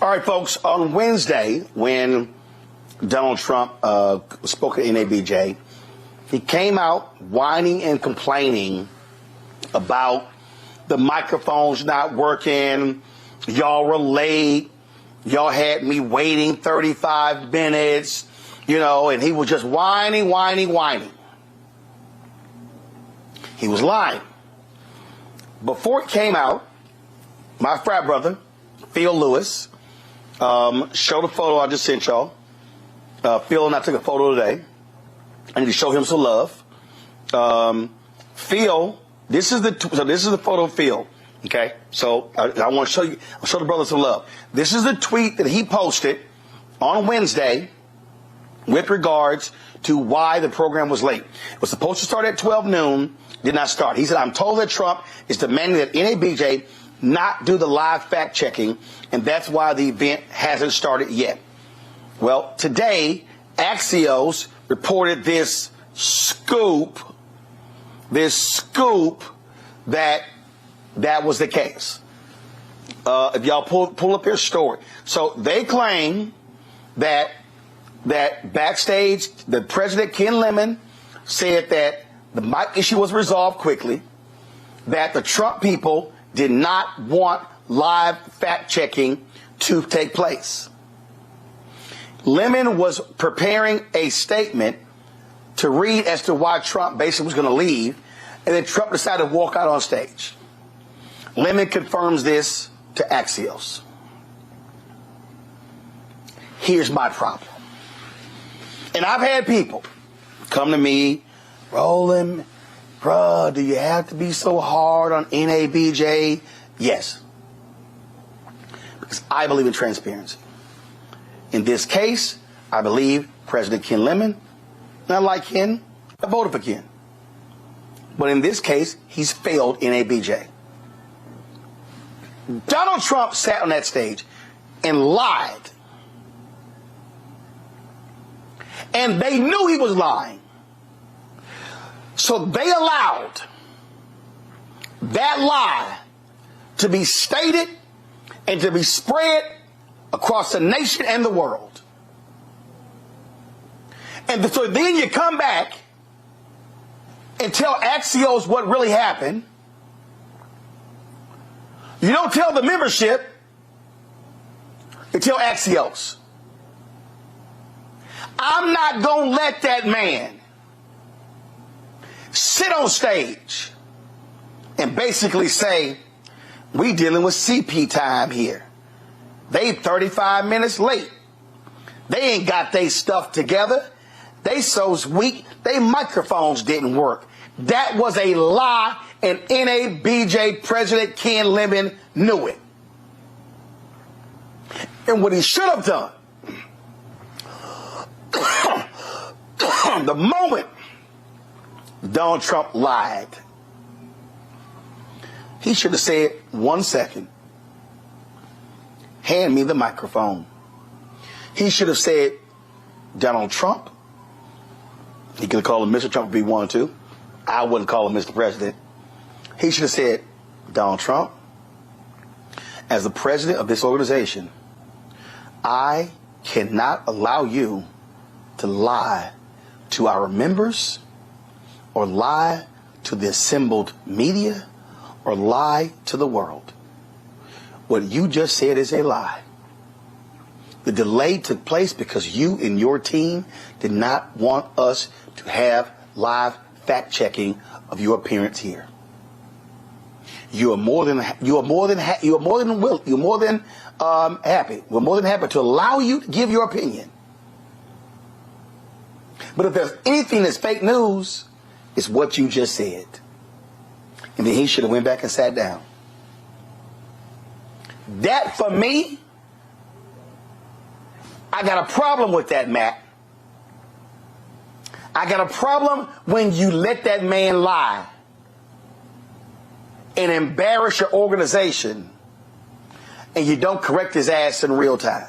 All right, folks, on Wednesday, when Donald Trump spoke at NABJ, he came out whining and complaining about the microphones not working. Y'all were late. Y'all had me waiting 35 minutes, you know, and he was just whining. He was lying. Before it came out, my frat brother, Phil Lewis, showed a photo I just sent y'all. Phil and I took a photo today. I need to show him some love. Phil, this is the photo of Phil. Okay, so I want to show you. I'll show the brother some love. This is the tweet that he posted on Wednesday with regards to why the program was late. It was supposed to start at 12 noon, did not start. He said, "I'm told that Trump is demanding that NABJ not do the live fact checking, and that's why the event hasn't started yet." Well, today, Axios reported this scoop that was the case. If y'all pull up your story. So they claim that backstage, the President Ken Lemon said that the mic issue was resolved quickly, that the Trump people did not want live fact checking to take place. Lemon was preparing a statement to read as to why Trump basically was going to leave, and then Trump decided to walk out on stage. Lemon confirms this to Axios. Here's my problem. And I've had people come to me, Roland, bruh, do you have to be so hard on NABJ? Yes. Because I believe in transparency. In this case, I believe President Ken Lemon, and I like Ken, I voted for Ken. But in this case, he's failed NABJ. Donald Trump sat on that stage and lied. And they knew he was lying. So they allowed that lie to be stated and to be spread across the nation and the world. And so then you come back and tell Axios what really happened. You don't tell the membership, you tell Axios. I'm not going to let that man sit on stage and basically say, we dealing with CP time here. They 35 minutes late. They ain't got their stuff together. They so weak, they microphones didn't work. That was a lie, and NABJ President Ken Lemon knew it. And what he should have done, the moment Donald Trump lied, he should have said, 1 second, hand me the microphone. He should have said, Donald Trump, he could have called him Mr. Trump if he wanted to. I wouldn't call him Mr. President. He should have said, Donald Trump, as the president of this organization, I cannot allow you to lie to our members or lie to the assembled media or lie to the world. What you just said is a lie. The delay took place because you and your team did not want us to have live fact-checking of your appearance here. You are more than happy. We're more than happy to allow you to give your opinion. But if there's anything that's fake news, it's what you just said. And then he should have went back and sat down. That, for me, I got a problem with that, Matt. I got a problem when you let that man lie and embarrass your organization and you don't correct his ass in real time.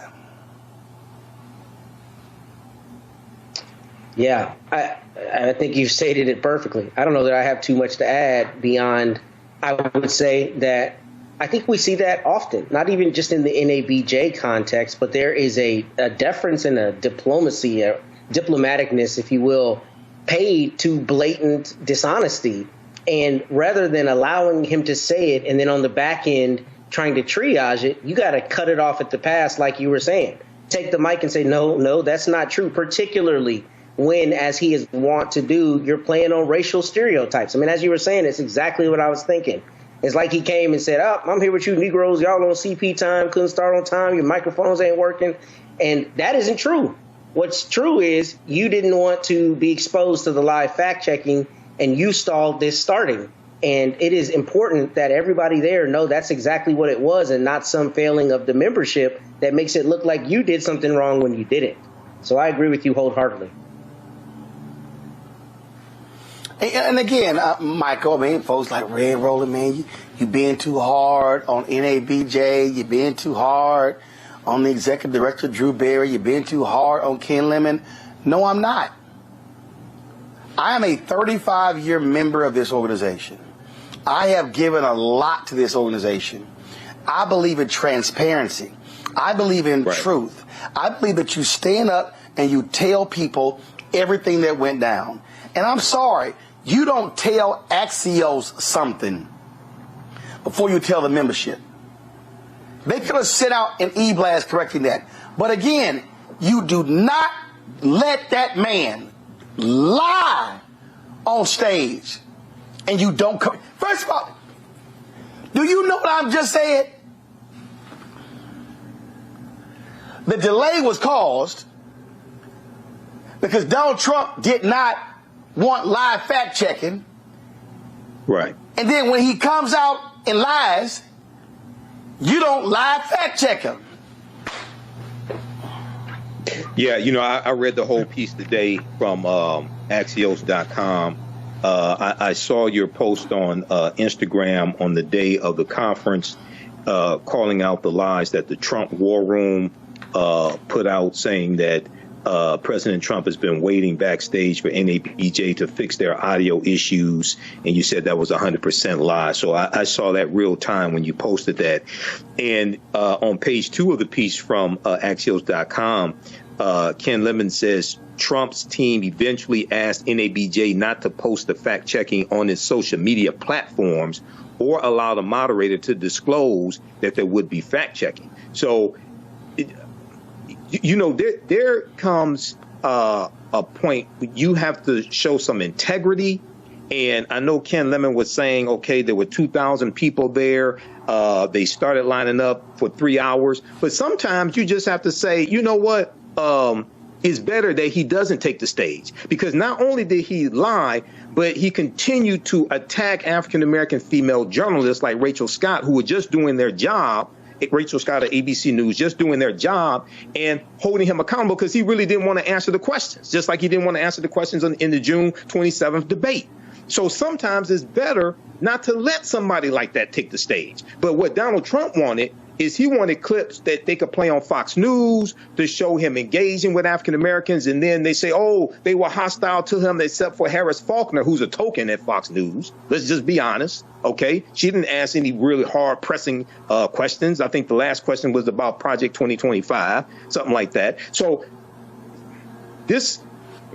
Yeah, I think you've stated it perfectly. I don't know that I have too much to add beyond, I would say that I think we see that often, not even just in the NABJ context, but there is a deference and a diplomacy, a diplomaticness, if you will, paid to blatant dishonesty. And rather than allowing him to say it and then on the back end trying to triage it, you got to cut it off at the pass, like you were saying. Take the mic and say, no, that's not true, particularly when, as he is wont to do, you're playing on racial stereotypes. I mean, as you were saying, it's exactly what I was thinking. It's like he came and said, I'm here with you Negroes. Y'all on CP time, couldn't start on time. Your microphones ain't working. And that isn't true. What's true is you didn't want to be exposed to the live fact checking and you stalled this starting. And it is important that everybody there know that's exactly what it was and not some failing of the membership that makes it look like you did something wrong when you didn't. So I agree with you wholeheartedly. And again, Michael, I mean, folks like Red Roland, man, you being too hard on NABJ, you being too hard on the executive director, Drew Berry, you being too hard on Ken Lemon. No, I'm not. I am a 35-year member of this organization. I have given a lot to this organization. I believe in transparency. I believe in truth. I believe that you stand up and you tell people everything that went down. And I'm sorry, you don't tell Axios something before you tell the membership. They could have sent out an e-blast correcting that. But again, you do not let that man lie on stage. And you don't come. First of all, do you know what I'm just saying? The delay was caused because Donald Trump did not want live fact checking. Right. And then when he comes out and lies, you don't live fact check him. Yeah, I read the whole piece today from Axios.com. I saw your post on Instagram on the day of the conference calling out the lies that the Trump War Room put out, saying that President Trump has been waiting backstage for NABJ to fix their audio issues, and you said that was 100% lie. So I saw that real time when you posted that. And on page 2 of the piece from Axios.com, Ken Lemon says Trump's team eventually asked NABJ not to post the fact-checking on its social media platforms or allow the moderator to disclose that there would be fact-checking. So, there comes a point where you have to show some integrity. And I know Ken Lemon was saying, okay, there were 2,000 people there. They started lining up for 3 hours. But sometimes you just have to say, you know what? It's better that he doesn't take the stage, because not only did he lie, but he continued to attack African-American female journalists like Rachel Scott, who were just doing their job. Rachel Scott at ABC News, just doing their job and holding him accountable because he really didn't want to answer the questions, just like he didn't want to answer the questions in the June 27th debate. So sometimes it's better not to let somebody like that take the stage. But what Donald Trump wanted is he wanted clips that they could play on Fox News to show him engaging with African Americans. And then they say, oh, they were hostile to him except for Harris Faulkner, who's a token at Fox News. Let's just be honest. OK, she didn't ask any really hard pressing questions. I think the last question was about Project 2025, something like that. So this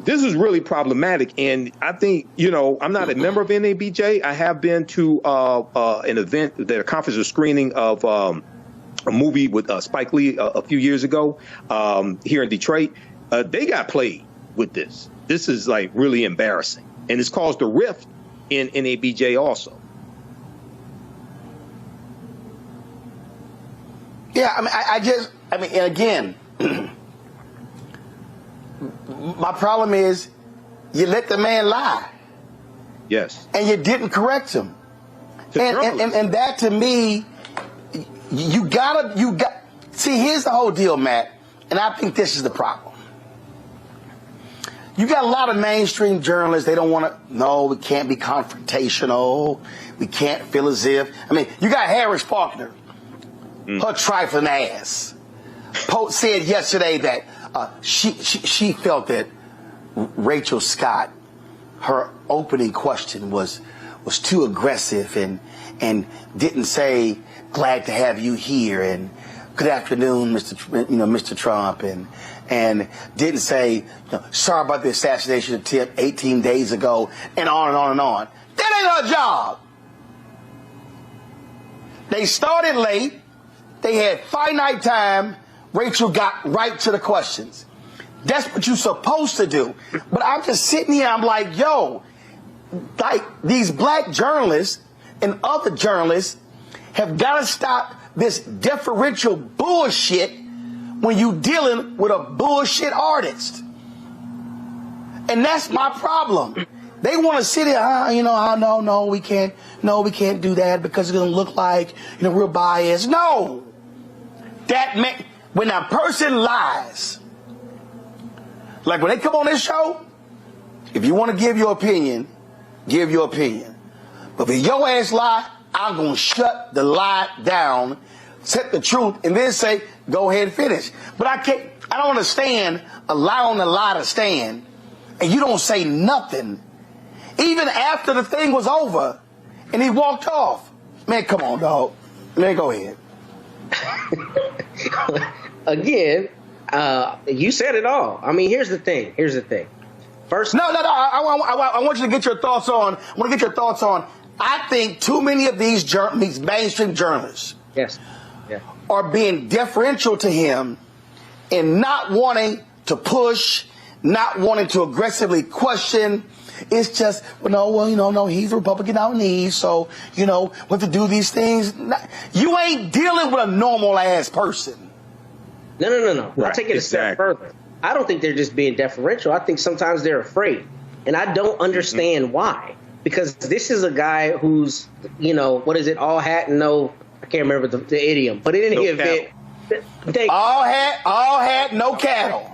is really problematic. And I think, I'm not a member of NABJ. I have been to an event, a conference or screening of a movie with Spike Lee a few years ago here in Detroit. They got played with this. This is like really embarrassing. And it's caused a rift in NABJ also. Yeah, I mean, and again, my problem is you let the man lie. Yes. And you didn't correct him. And that to me, you got see, here's the whole deal, Matt, and I think this is the problem. You got a lot of mainstream journalists, they don't want to, no, we can't be confrontational, we can't feel as if, I mean, you got Harris Faulkner, her trifling ass, said yesterday that she felt that Rachel Scott, her opening question was was too aggressive and didn't say glad to have you here and good afternoon, Mr. Trump, and didn't say sorry about the assassination attempt 18 days ago, and on and on and on. That ain't her job. They started late. They had finite time. Rachel got right to the questions. That's what you're supposed to do. But I'm just sitting here, I'm like, yo, like these black journalists and other journalists have got to stop this deferential bullshit when you dealing with a bullshit artist. And that's my problem. They want to sit here, no, we can't do that because it's going to look like, we're biased. No. When a person lies, like when they come on this show, if you want to give your opinion, give your opinion. But if your ass lie, I'm going to shut the lie down, set the truth, and then say, go ahead and finish. But I don't understand allowing the lie to stand, and you don't say nothing, even after the thing was over, and he walked off. Man, come on, dog. Man, go ahead. Again, you said it all. I mean, here's the thing. First, no. I want you to get your thoughts on. I think too many of these mainstream journalists, yes, are being deferential to him and not wanting to push, not wanting to aggressively question. It's just, no, he's a Republican out in the East, so, what to do these things. You ain't dealing with a normal ass person. No. Right, I'll take it a step further. I don't think they're just being deferential. I think sometimes they're afraid. And I don't understand why. Because this is a guy who's, all hat and no, I can't remember the idiom. But in any event, all hat, no cattle.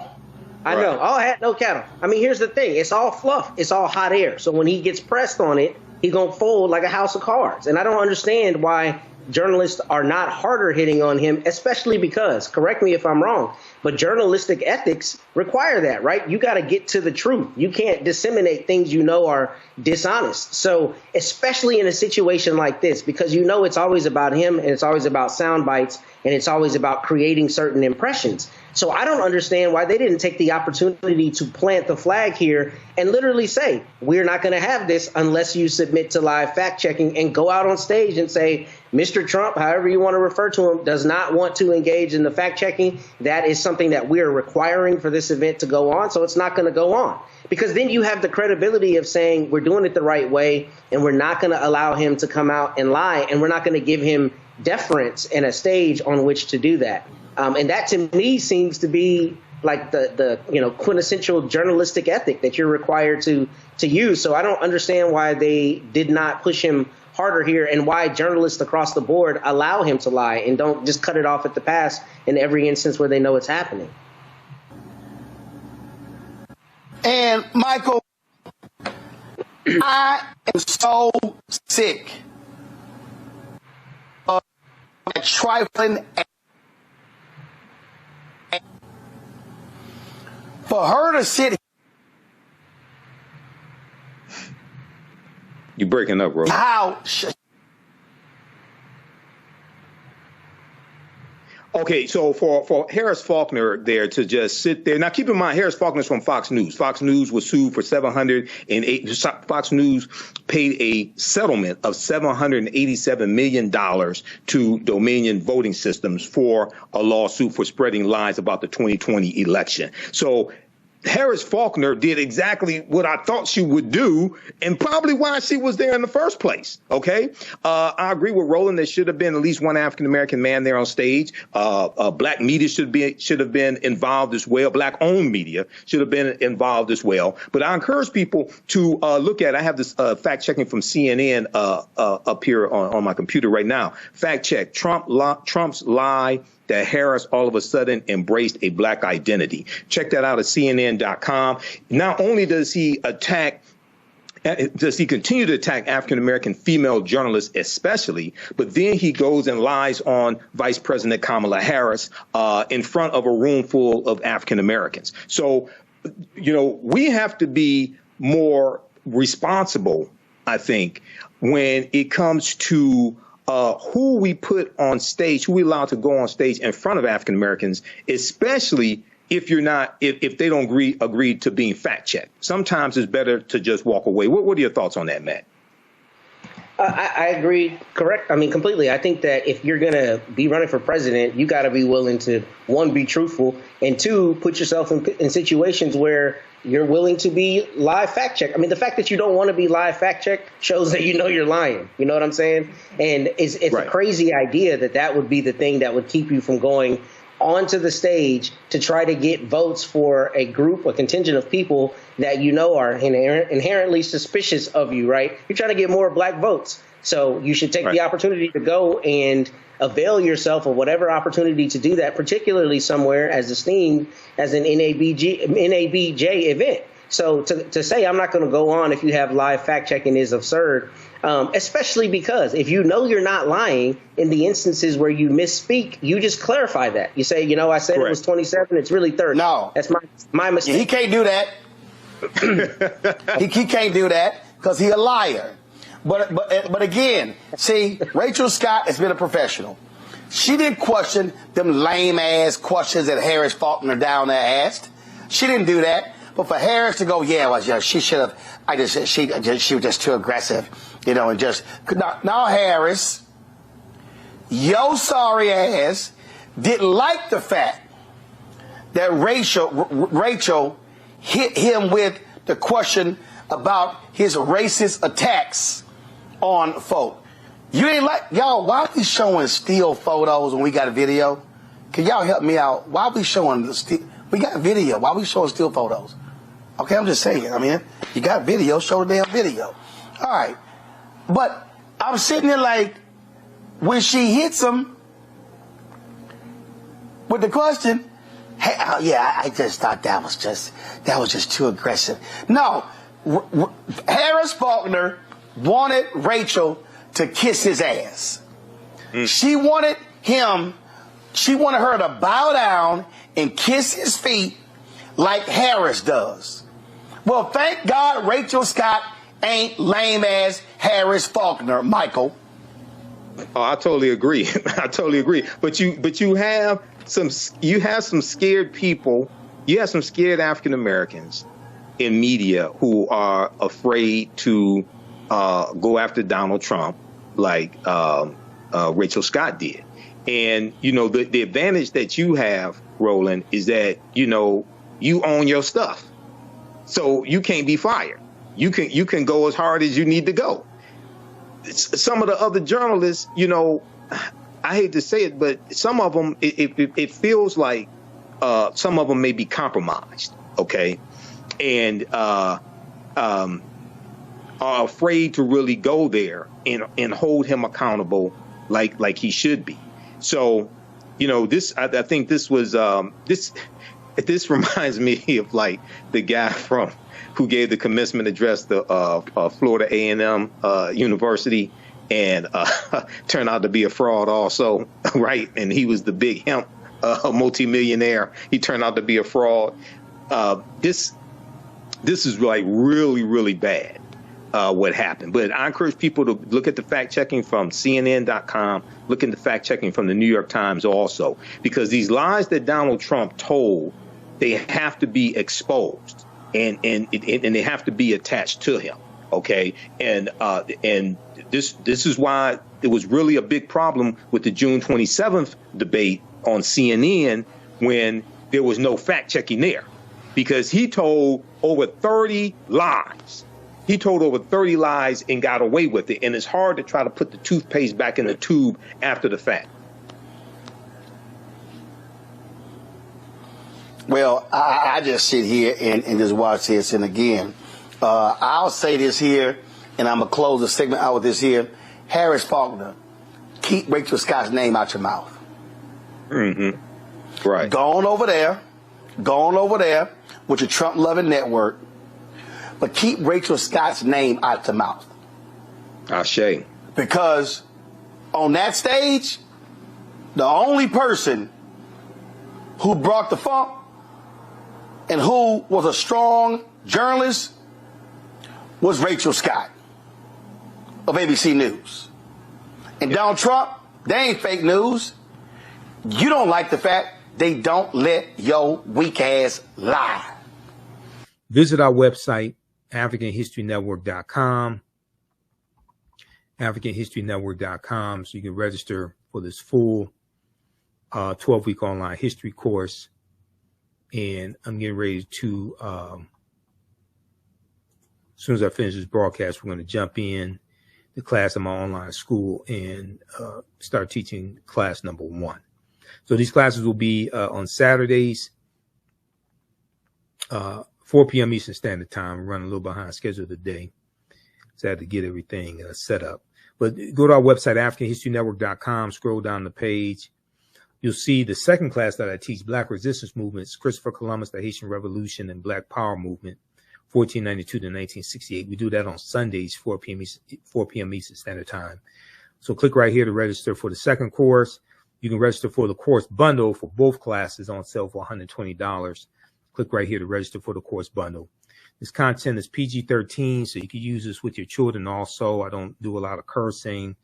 I know, all hat, no cattle. I mean, here's the thing. It's all fluff. It's all hot air. So when he gets pressed on it, he's going to fold like a house of cards. And I don't understand why journalists are not harder hitting on him, especially because, correct me if I'm wrong, but journalistic ethics require that, right? You got to get to the truth. You can't disseminate things are dishonest. So especially in a situation like this, because it's always about him and it's always about sound bites and it's always about creating certain impressions. So I don't understand why they didn't take the opportunity to plant the flag here and literally say, we're not going to have this unless you submit to live fact checking, and go out on stage and say, Mr. Trump, however you want to refer to him, does not want to engage in the fact checking. That is something that we're requiring for this event to go on. So it's not going to go on, because then you have the credibility of saying we're doing it the right way and we're not going to allow him to come out and lie, and we're not going to give him deference and a stage on which to do that. And that to me seems to be like the quintessential journalistic ethic that you're required to use. So I don't understand why they did not push him harder here, and why journalists across the board allow him to lie and don't just cut it off at the pass in every instance where they know it's happening. And Michael, I am so sick of trifling. For her to sit. You breaking up, bro. How? Okay, so for Harris Faulkner there to just sit there. Now, keep in mind, Harris Faulkner's from Fox News. Fox News was sued for $708. Fox News paid a settlement of $787 million to Dominion Voting Systems for a lawsuit for spreading lies about the 2020 election. So Harris Faulkner did exactly what I thought she would do, and probably why she was there in the first place. OK, I agree with Roland. There should have been at least one African-American man there on stage. Black media should have been involved as well. Black-owned media should have been involved as well. But I encourage people to look at. I have this fact checking from CNN up here on my computer right now. Fact check: Trump's lie that Harris all of a sudden embraced a black identity. Check that out at CNN.com. Not only does he continue to attack African-American female journalists especially, but then he goes and lies on Vice President Kamala Harris in front of a room full of African-Americans. So, we have to be more responsible I think, when it comes to who we put on stage, who we allow to go on stage in front of African Americans, especially if they don't agree to being fact checked. Sometimes it's better to just walk away. What are your thoughts on that, Matt? I agree. Correct. I mean, completely. I think that if you're going to be running for president, you got to be willing to, one, be truthful, and two, put yourself in situations where you're willing to be live fact checked. I mean, the fact that you don't want to be live fact checked shows that you know you're lying. You know what I'm saying? And it's right. A crazy idea that would be the thing that would keep you from going onto the stage to try to get votes for a group, a contingent of people that you know are inherently suspicious of you, right? You're trying to get more black votes. So you should take the opportunity to go and avail yourself of whatever opportunity to do that, particularly somewhere as esteemed as an NABJ event. So to say I'm not going to go on if you have live fact checking is absurd, especially because if you know you're not lying in the instances where you misspeak, you just clarify that. You say, I said Correct. It was 27. It's really 30. No, that's my mistake. Yeah, he can't do that. he can't do that because he's a liar. But again, see, Rachel Scott has been a professional. She didn't question them lame ass questions that Harris Faulkner down there asked. She didn't do that. But for Harris to go, she should have. She was just too aggressive, and just now Harris, your sorry ass didn't like the fact that Rachel hit him with the question about his racist attacks on folk. You ain't like, y'all, why are we showing still photos when we got a video? Can y'all help me out? Why are we showing we got a video. Why are we showing still photos? Okay, I'm just saying. I mean, you got video, show the damn video. All right. But I'm sitting there like, when she hits him with the question, hey, I just thought that was just too aggressive. No, Harris Faulkner wanted Rachel to kiss his ass. She wanted her to bow down and kiss his feet like Harris does. Well, thank God Rachel Scott ain't lame ass Harris Faulkner, Michael. Oh, I totally agree. I totally agree. But you have some scared people. You have some scared African Americans in media who are afraid to go after Donald Trump like Rachel Scott did. And, the advantage that you have, Roland, is that, you own your stuff. So you can't be fired. You can go as hard as you need to go. Some of the other journalists, I hate to say it, but some of them, it feels like some of them may be compromised, okay, and are afraid to really go there and hold him accountable like he should be. So, this I think this was this reminds me of like the guy who gave the commencement address to Florida A&M University and turned out to be a fraud also, right? And he was the big hemp multimillionaire. He turned out to be a fraud. This is like really, really bad what happened. But I encourage people to look at the fact checking from CNN.com, look at the fact checking from the New York Times also, because these lies that Donald Trump told, they have to be exposed and they have to be attached to him. OK, and this is why it was really a big problem with the June 27th debate on CNN when there was no fact checking there, because he told over 30 lies. He told over 30 lies and got away with it. And it's hard to try to put the toothpaste back in the tube after the fact. Well, I just sit here and just watch this. And again, I'll say this here, and I'm going to close the segment out with this here. Harris Faulkner, keep Rachel Scott's name out your mouth. Mm-hmm. Right. Go on over there with your Trump-loving network, but keep Rachel Scott's name out your mouth. Ashe. Because on that stage, the only person who brought the funk and who was a strong journalist was Rachel Scott. of ABC News. And Donald Trump, they ain't fake news. You don't like the fact they don't let your weak ass lie. Visit our website, AfricanHistoryNetwork.com. AfricanHistoryNetwork.com, so you can register for this full 12-week online history course. And I'm getting ready to, as soon as I finish this broadcast, we're going to jump in the class of my online school and start teaching class number 1. So these classes will be on Saturdays, 4 p.m. Eastern Standard Time. We're running a little behind schedule today, so I had to get everything set up. But go to our website, AfricanHistoryNetwork.com, scroll down the page. You'll see the second class that I teach, Black Resistance Movements, Christopher Columbus, the Haitian Revolution, and Black Power Movement, 1492 to 1968. We do that on Sundays, 4 p.m. Eastern Standard Time. So click right here to register for the second course. You can register for the course bundle for both classes on sale for $120. Click right here to register for the course bundle. This content is PG-13, so you can use this with your children also. I don't do a lot of cursing.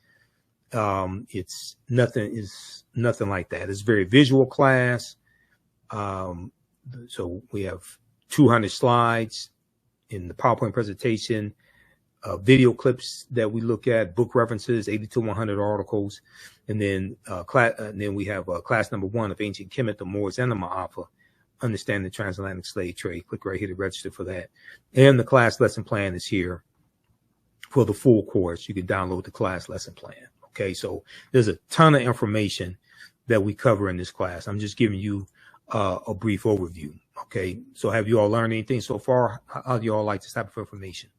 It's nothing like that. It's a very visual class. So we have 200 slides in the PowerPoint presentation, video clips that we look at, book references, 80 to 100 articles. And then, we have class number 1 of Ancient Kemet, the Moors, and the Ma'afa, Understanding the Transatlantic Slave Trade. Click right here to register for that. And the class lesson plan is here for the full course. You can download the class lesson plan. Okay, so there's a ton of information that we cover in this class. I'm just giving you a brief overview. Okay, so have you all learned anything so far? How do you all like this type of information?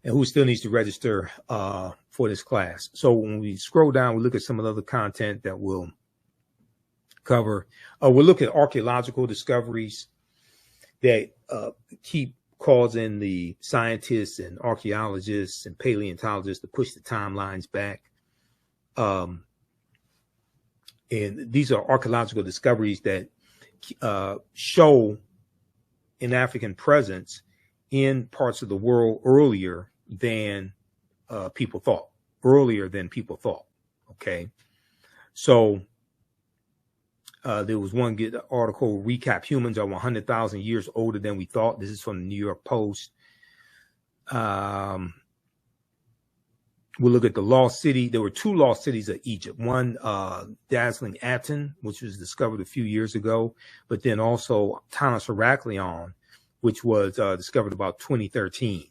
And who still needs to register for this class? So when we scroll down, we look at some of the other content that we'll cover. We'll look at archaeological discoveries that keep causing the scientists and archaeologists and paleontologists to push the timelines back. And these are archaeological discoveries that show an African presence in parts of the world earlier than people thought. Okay. So there was one good article, Recap Humans Are 100,000 Years Older Than We Thought. This is from the New York Post. We'll look at the lost city. There were 2 lost cities of Egypt. One, dazzling Aten, which was discovered a few years ago, but then also Tanis Heraklion, which was discovered about 2013.